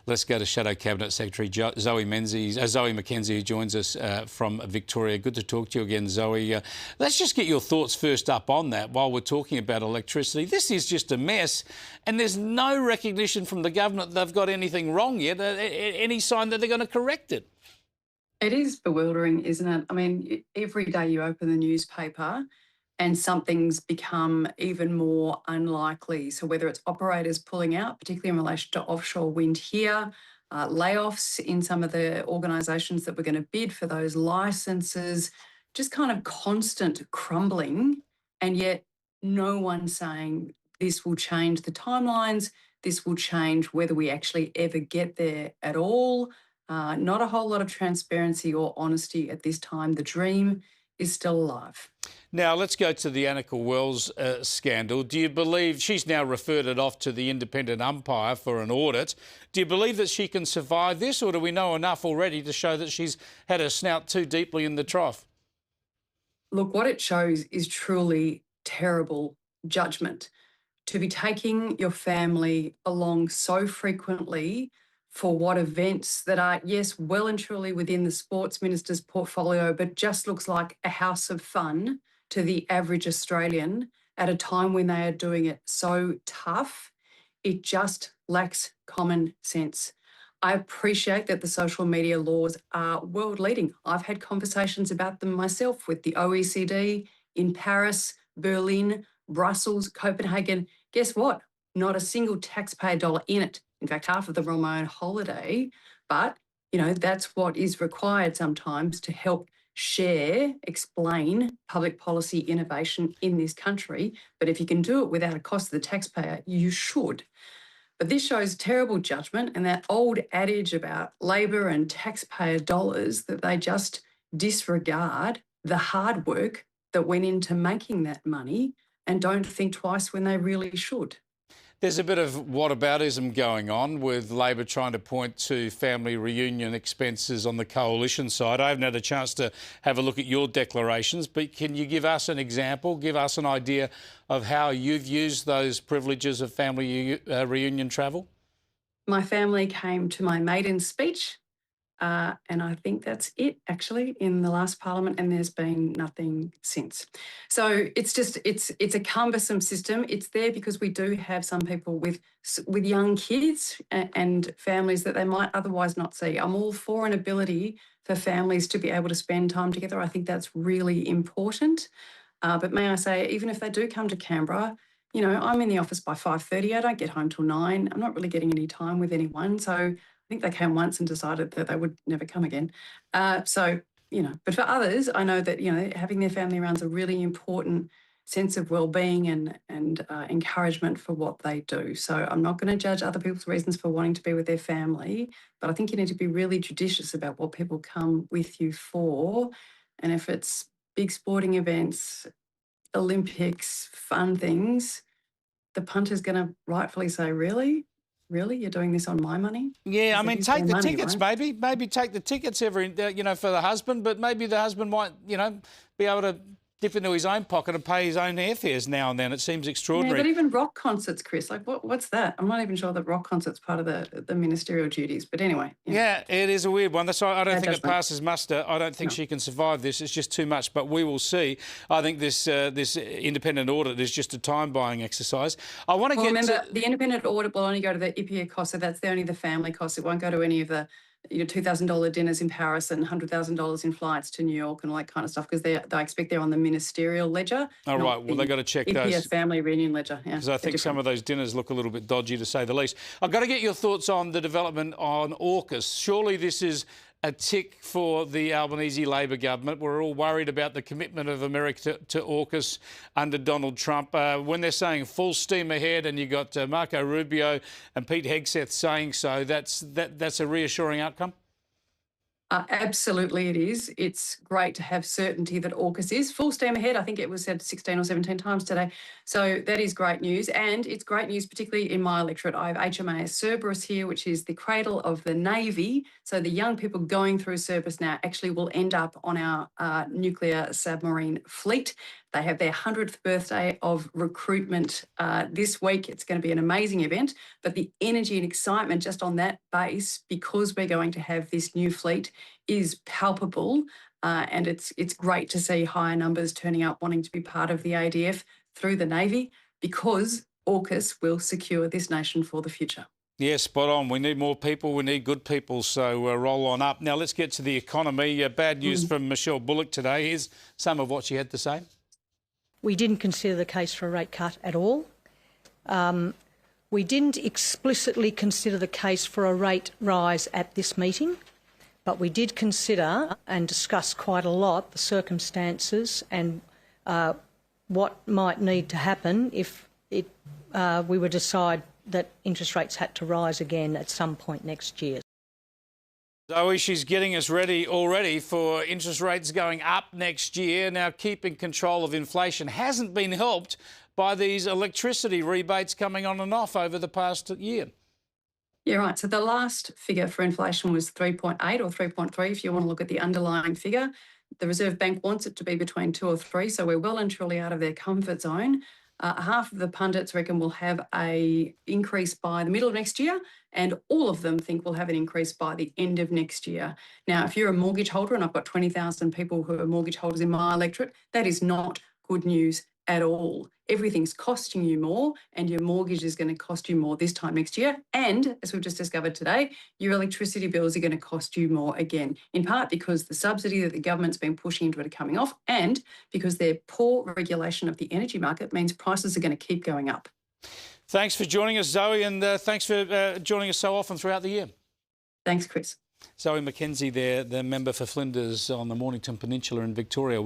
Let's go to Shadow Cabinet Secretary Zoe McKenzie, who joins us from Victoria. Good to talk to you again, Zoe. Let's just get your thoughts first up on that while we're talking about electricity. This is just a mess, and there's no recognition from the government they've got anything wrong yet, any sign that they're going to correct it. It is bewildering, isn't it? I mean, every day you open the newspaper and something's become even more unlikely. So whether it's operators pulling out, particularly in relation to offshore wind here, layoffs in some of the organisations that were going to bid for those licences, just kind of constant crumbling, and yet no one saying this will change the timelines, this will change whether we actually ever get there at all. Not a whole lot of transparency or honesty at this time. The dream is still alive. Now, let's go to the Anika Wells scandal. Do you believe she's now referred it off to the independent umpire for an audit? Do you believe that she can survive this, or do we know enough already to show that she's had her snout too deeply in the trough? Look, what it shows is truly terrible judgment. To be taking your family along so frequently for what events that are, yes, well and truly within the sports minister's portfolio, but just looks like a house of fun to the average Australian at a time when they are doing it so tough, it just lacks common sense. I appreciate that the social media laws are world leading. I've had conversations about them myself with the OECD in Paris, Berlin, Brussels, Copenhagen. Guess what? Not a single taxpayer dollar in it. In fact, half of them are on my own holiday. But, you know, that's what is required sometimes to help share, explain public policy innovation in this country. But if you can do it without a cost to the taxpayer, you should. But this shows terrible judgment, and that old adage about Labor and taxpayer dollars, that they just disregard the hard work that went into making that money and don't think twice when they really should. There's a bit of whataboutism going on with Labor trying to point to family reunion expenses on the coalition side. I haven't had a chance to have a look at your declarations, but can you give us an example, give us an idea of how you've used those privileges of family reunion travel? My family came to my maiden speech, and I think that's it, actually, in the last Parliament, and there's been nothing since. So it's a cumbersome system. It's there because we do have some people with young kids and families that they might otherwise not see. I'm all for an ability for families to be able to spend time together. I think that's really important. But may I say, even if they do come to Canberra, you know, I'm in the office by 5:30. I don't get home till 9. I'm not really getting any time with anyone. So I think they came once and decided that they would never come again. So, you know, but for others, I know that, you know, having their family around is a really important sense of well-being and encouragement for what they do. So I'm not going to judge other people's reasons for wanting to be with their family, but I think you need to be really judicious about what people come with you for. And if it's big sporting events, Olympics, fun things, the punter's going to rightfully say, really? Really? You're doing this on my money? Yeah, I mean, take the tickets, right? Maybe take the tickets for the husband, but maybe the husband might, you know, be able to dip into his own pocket and pay his own airfares now and then. It seems extraordinary. Yeah, but even rock concerts, Chris, like what's that? I'm not even sure that rock concert's part of the ministerial duties. But anyway. Yeah, it is a weird one. That's why I don't think it passes muster. I don't think she can survive this. It's just too much. But we will see. I think this independent audit is just a time-buying exercise. I want to remember, the independent audit will only go to the IPA cost, so that's only the family cost. It won't go to any of the $2,000 dinners in Paris and $100,000 in flights to New York and all that kind of stuff, because they expect they're on the ministerial ledger. Oh, right. Well, they've got to check those. IPA family reunion ledger. Because I think some of those dinners look a little bit dodgy, to say the least. I've got to get your thoughts on the development on AUKUS. Surely this is a tick for the Albanese Labor government. We're all worried about the commitment of America to AUKUS under Donald Trump. When they're saying full steam ahead, and you've got Marco Rubio and Pete Hegseth saying so, that's a reassuring outcome? Absolutely it is. It's great to have certainty that AUKUS is full steam ahead. I think it was said 16 or 17 times today. So that is great news. And it's great news, particularly in my electorate. I have HMAS Cerberus here, which is the cradle of the Navy. So the young people going through service now actually will end up on our nuclear submarine fleet. They have their 100th birthday of recruitment this week. It's going to be an amazing event, but the energy and excitement just on that base, because we're going to have this new fleet, is palpable. And it's great to see higher numbers turning up wanting to be part of the ADF through the Navy, because AUKUS will secure this nation for the future. Yeah, spot on. We need more people. We need good people. So roll on up. Now let's get to the economy. Bad news from Michelle Bullock today. Here's some of what she had to say. We didn't consider the case for a rate cut at all. We didn't explicitly consider the case for a rate rise at this meeting, but we did consider and discuss quite a lot the circumstances and what might need to happen if we were to decide that interest rates had to rise again at some point next year. Zoe, she's getting us ready already for interest rates going up next year. Now, keeping control of inflation hasn't been helped by these electricity rebates coming on and off over the past year. Yeah, right. So the last figure for inflation was 3.8 or 3.3 if you want to look at the underlying figure. The Reserve Bank wants it to be between 2 or 3, so we're well and truly out of their comfort zone. Half of the pundits reckon we'll have an increase by the middle of next year, and all of them think we'll have an increase by the end of next year. Now, if you're a mortgage holder, and I've got 20,000 people who are mortgage holders in my electorate, that is not good news at all. Everything's costing you more, and your mortgage is going to cost you more this time next year. And as we've just discovered today, your electricity bills are going to cost you more again, in part because the subsidy that the government's been pushing into it are coming off, and because their poor regulation of the energy market means prices are going to keep going up. Thanks for joining us, Zoe, and thanks for joining us so often throughout the year. Thanks, Chris. Zoe McKenzie there, the member for Flinders on the Mornington Peninsula in Victoria.